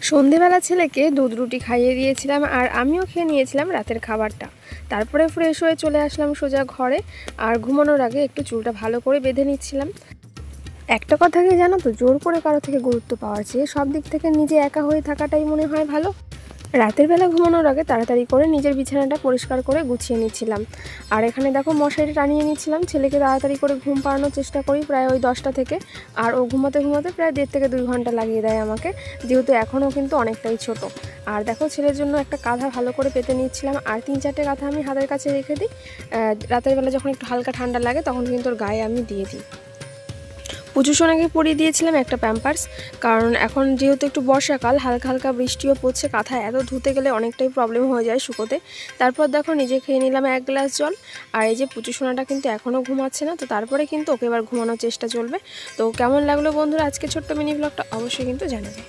সন্ধেবেলা ছেলেকে দুধ রুটি খাইয়ে দিয়েছিলাম আর আমিও খেয়ে নিয়েছিলাম রাতের খাবারটা। তারপরে ফ্রেশ হয়ে চলে আসলাম সোজা ঘরে। আর ঘুমানোর আগে একটু চুলটা ভালো করে বেঁধে নিচ্ছিলাম। একটা কথা কি জানো তো, জোর করে কারো থেকে গুরুত্ব পাওয়ার চেয়ে সব দিক থেকে নিজে একা হয়ে থাকাটাই মনে হয় ভালো। রাতের বেলা ঘুমানোর আগে তাড়াতাড়ি করে নিজের বিছানাটা পরিষ্কার করে গুছিয়ে নিচ্ছিলাম। আর এখানে দেখো মশারিটা টানিয়ে নিচ্ছিলাম। ছেলেকে তাড়াতাড়ি করে ঘুম পাড়ানোর চেষ্টা করি প্রায় ওই 10টা থেকে। আর ও ঘুমাতে ঘুমাতে প্রায় 1.5 থেকে 2 ঘন্টা লাগিয়ে দেয় আমাকে, যেহেতু এখনও কিন্তু অনেকটাই ছোট। আর দেখো ছেলের জন্য একটা কাঁথা ভালো করে পেতে নিচ্ছিলাম। আর 3-4টে কাঁথা আমি হাতের কাছে রেখে দিই। রাতের বেলা যখন একটু হালকা ঠান্ডা লাগে তখন কিন্তু ওর গায়ে আমি দিয়ে দিই। পুজো সোনাকে পরিয়ে দিয়েছিলাম একটা প্যাম্পার্স, কারণ এখন যেহেতু একটু বর্ষাকাল, হালকা হালকা বৃষ্টিও পড়ছে, কাঁথা এত ধুতে গেলে অনেকটাই প্রবলেম হয়ে যায় শুকোতে। তারপর দেখো নিজে খেয়ে নিলাম 1 গ্লাস জল। আর এই যে পুজো সোনাটা কিন্তু এখনও ঘুমাচ্ছে না, তো তারপরে কিন্তু ওকে এবার ঘুমানোর চেষ্টা চলবে। তো কেমন লাগলো বন্ধুরা আজকে ছোট্ট মিনি ব্লগটা, অবশ্যই কিন্তু জানাবে।